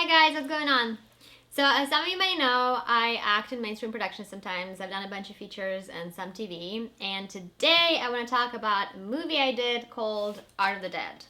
Hi guys, what's going on? So as some of you may know, I act in mainstream productions sometimes. I've done a bunch of features and some TV. And today I want to talk about a movie I did called Art of the Dead.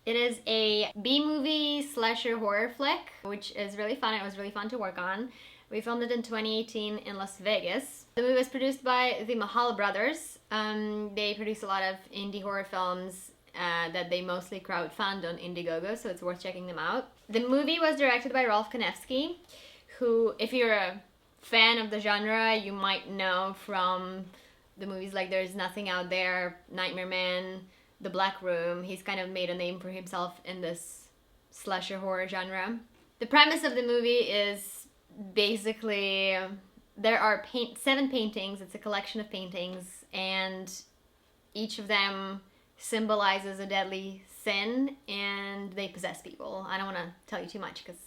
It is a B-movie slasher horror flick, which is really fun. It was really fun to work on. We filmed it in 2018 in Las Vegas. The movie was produced by the Mahal brothers. They produce a lot of indie horror films that they mostly crowdfund on Indiegogo, so it's worth checking them out. The movie was directed by Rolfe Kanefsky, who, if you're a fan of the genre, you might know from the movies like There's Nothing Out There, Nightmare Man, The Black Room. He's kind of made a name for himself in this slasher horror genre. The premise of the movie is basically there are 7 paintings. It's a collection of paintings, and each of them symbolizes a deadly sin, and they possess people. I don't want to tell you too much because,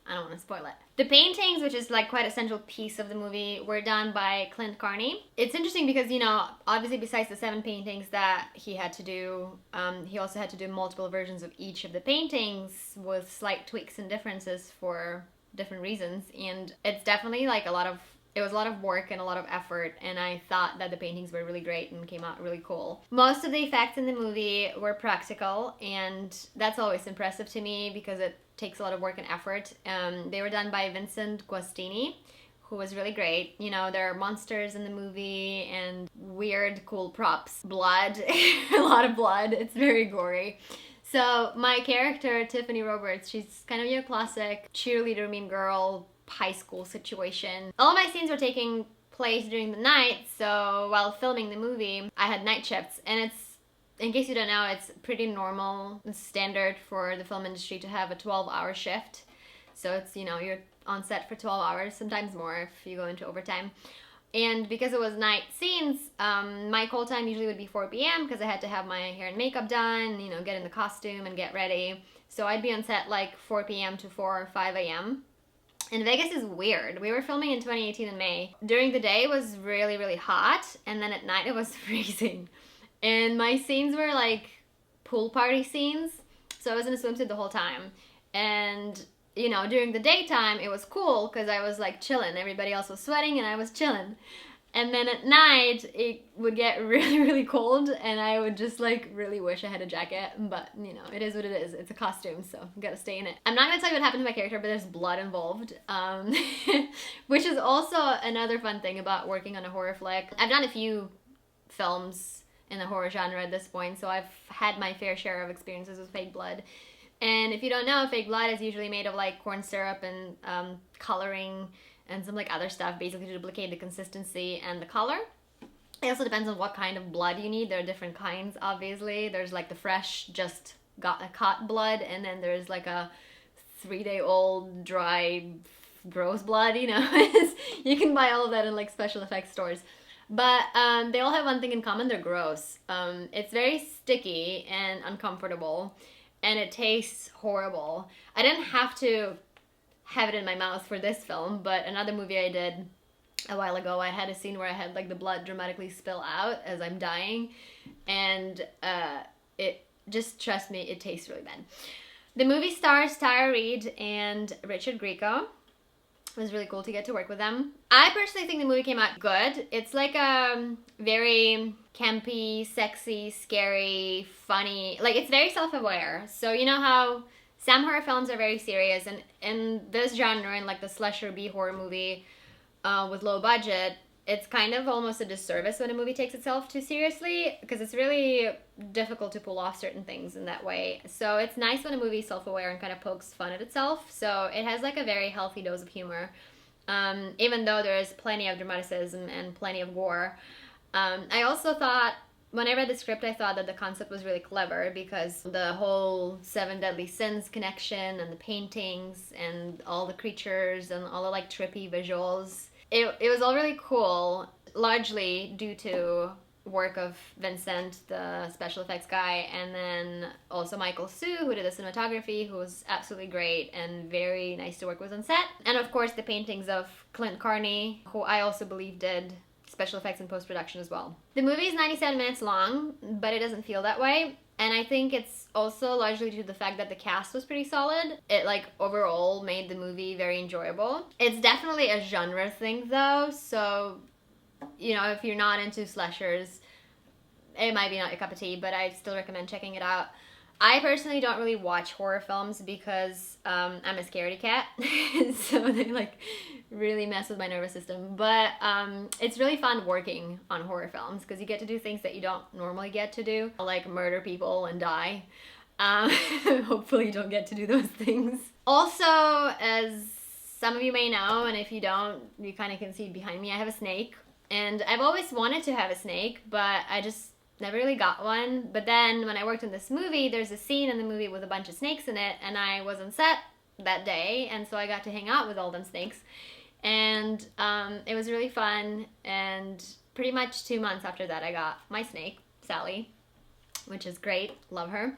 I don't want to spoil it. The paintings, which is like quite a central piece of the movie, were done by Clint Carney. It's interesting because, obviously besides the 7 paintings that he had to do, he also had to do multiple versions of each of the paintings with slight tweaks and differences for different reasons. And it's definitely like it was a lot of work and a lot of effort, and I thought that the paintings were really great and came out really cool. Most of the effects in the movie were practical, and that's always impressive to me because it takes a lot of work and effort. They were done by Vincent Guastini, who was really great. There are monsters in the movie and weird, cool props. Blood, a lot of blood. It's very gory. So my character, Tiffany Roberts, she's kind of your classic cheerleader, mean girl, high school situation. All of my scenes were taking place during the night, so while filming the movie, I had night shifts, and it's, in case you don't know, it's pretty normal, it's standard for the film industry to have a 12-hour shift. So it's, you're on set for 12 hours, sometimes more if you go into overtime. And because it was night scenes, my call time usually would be 4 p.m. because I had to have my hair and makeup done, get in the costume and get ready. So I'd be on set like 4 p.m. to 4 or 5 a.m. And Vegas is weird. We were filming in 2018 in May. During the day it was really, really hot, and then at night it was freezing. And my scenes were like pool party scenes, so I was in a swimsuit the whole time. And, during the daytime it was cool because I was like chilling. Everybody else was sweating and I was chilling. And then at night, it would get really, really cold, and I would just like really wish I had a jacket, but it is what it is. It's a costume, so you gotta stay in it. I'm not gonna tell you what happened to my character, but there's blood involved, which is also another fun thing about working on a horror flick. I've done a few films in the horror genre at this point, so I've had my fair share of experiences with fake blood. And if you don't know, fake blood is usually made of like corn syrup and coloring and some like other stuff, basically to duplicate the consistency and the color. It also depends on what kind of blood you need. There are different kinds, obviously. There's like the fresh, just got a caught blood, and then there's like a 3-day-old dry, gross blood, You can buy all of that in like special effects stores. But they all have one thing in common: they're gross. It's very sticky and uncomfortable, and it tastes horrible. I didn't have to have it in my mouth for this film, but another movie I did a while ago, I had a scene where I had like the blood dramatically spill out as I'm dying, and it just, trust me, it tastes really bad. The movie stars Reid and Richard Grieco. It was really cool to get to work with them. I personally think the movie came out good. It's like a very campy, sexy, scary, funny, like it's very self-aware. So you know how some horror films are very serious, and in this genre, in like the slasher B-horror movie with low budget, it's kind of almost a disservice when a movie takes itself too seriously, because it's really difficult to pull off certain things in that way. So it's nice when a movie is self-aware and kind of pokes fun at itself. So it has like a very healthy dose of humor, even though there's plenty of dramaticism and plenty of gore. I also thought, when I read the script, I thought that the concept was really clever because the whole 7 deadly sins connection and the paintings and all the creatures and all the like trippy visuals, it was all really cool, largely due to work of Vincent, the special effects guy, and then also Michael Sue, who did the cinematography, who was absolutely great and very nice to work with on set. And of course the paintings of Clint Carney, who I also believe did special effects and post-production as well. The movie is 97 minutes long, but it doesn't feel that way. And I think it's also largely due to the fact that the cast was pretty solid. It like overall made the movie very enjoyable. It's definitely a genre thing though, so you know, if you're not into slashers, it might be not your cup of tea, but I still recommend checking it out. I personally don't really watch horror films because I'm a scaredy cat, so they like really mess with my nervous system. But it's really fun working on horror films because you get to do things that you don't normally get to do, like murder people and die. Hopefully you don't get to do those things. Also, as some of you may know, and if you don't, you kind of can see behind me, I have a snake. And I've always wanted to have a snake, but I just never really got one. But then when I worked in this movie, there's a scene in the movie with a bunch of snakes in it, and I was on set that day, and so I got to hang out with all them snakes. And it was really fun, and pretty much 2 months after that I got my snake, Sally, which is great, love her.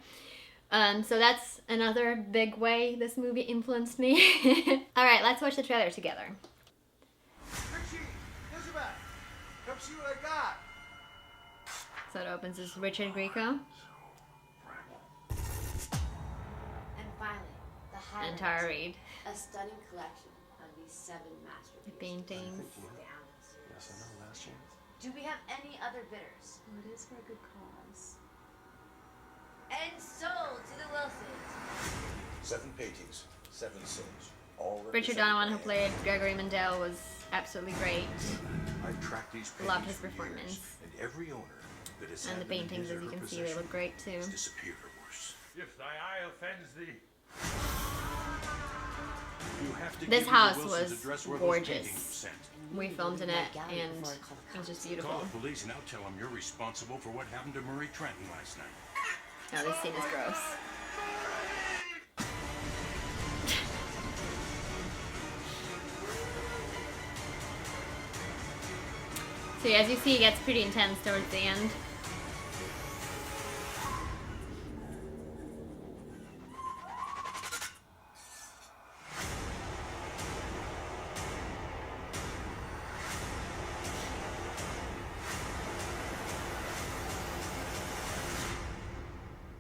So that's another big way this movie influenced me. Alright, let's watch the trailer together. Come see what I got. So it opens as Richard Grieco. And finally, the highlight. And Tara Reid. A stunning collection of these 7 masterpieces. The paintings. Yes, I know, last chance. Do we have any other bidders? Well, it is for a good cause. And sold to the Wilsons. 7 paintings, 7 souls. All Richard Donovan, who played Gregory Mendel, was absolutely great. I've tracked these paintings Loved his for performance. years, and every owner that has And the had them in paintings, his as or you her can see, they possession look great too. has disappeared or worse. If thy eye offends thee, you have to This give house me the Wilson's was address where gorgeous. those paintings were sent. We filmed in it, gallery and before I call the it was just Call beautiful. the police and I'll tell them you're responsible for what happened to Murray Trenton last night. Oh, this scene is gross. So as you see, it gets pretty intense towards the end.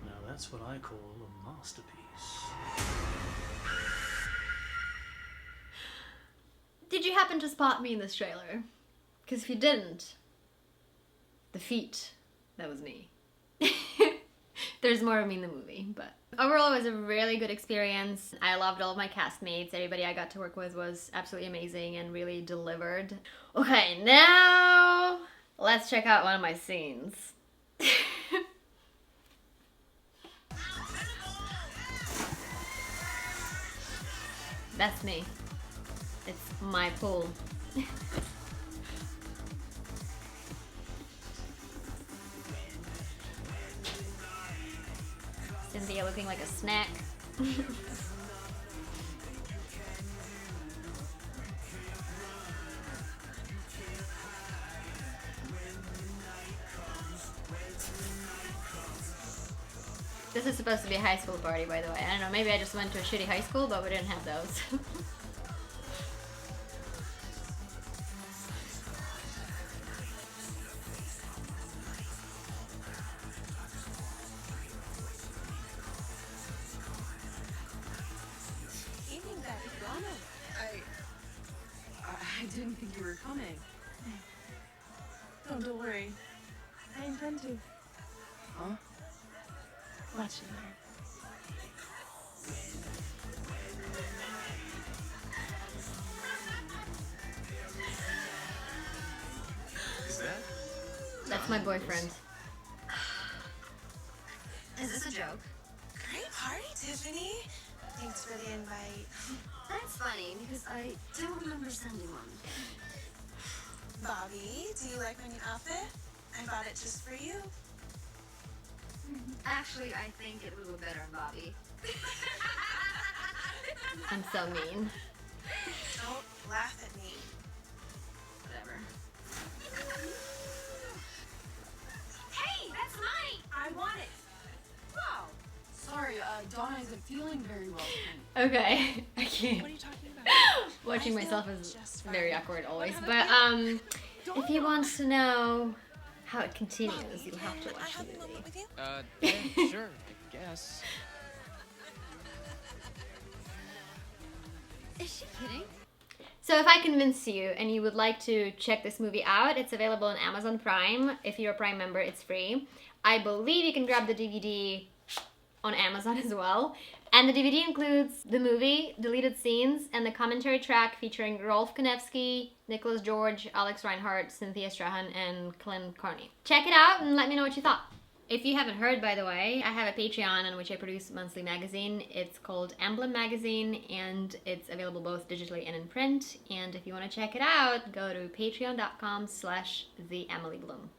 Now that's what I call a masterpiece. Did you happen to spot me in this trailer? Because if you didn't, the feet, that was me. There's more of me in the movie, but overall it was a really good experience. I loved all of my castmates. Everybody I got to work with was absolutely amazing and really delivered. Okay, now let's check out one of my scenes. That's me. It's my pool. Cynthia looking like a snack. This is supposed to be a high school party, by the way. I don't know, maybe I just went to a shitty high school, but we didn't have those. I didn't think you were coming. Oh, don't worry. I intend to. Huh? Watch you learn. Is that? That's my boyfriend. Is this a joke? Great party, Tiffany. Thanks for the invite. That's funny because I don't remember sending one. Bobby, do you like my new outfit? I bought it just for you. Actually, I think it would look better on Bobby. I'm so mean. Don't laugh at me. Whatever. Hey, that's mine! I want it. Wow. Sorry, Donna isn't feeling very well. Okay, I can't. What are you talking about? Watching I feel myself is just fine. very awkward always. What But happened? if he wants to know, how it continues. You'll have to watch the movie. with you? Yeah, sure, I guess. Is she kidding? So if I convince you and you would like to check this movie out, it's available on Amazon Prime. If you're a Prime member, it's free. I believe you can grab the DVD on Amazon as well. And the DVD includes the movie, deleted scenes, and the commentary track featuring Rolfe Kanefsky, Nicholas George, Alex Reinhardt, Cynthia Strahan, and Clint Carney. Check it out and let me know what you thought. If you haven't heard, by the way, I have a Patreon on which I produce a monthly magazine. It's called Emblem Magazine, and it's available both digitally and in print. And if you want to check it out, go to patreon.com/theEmilyBloom.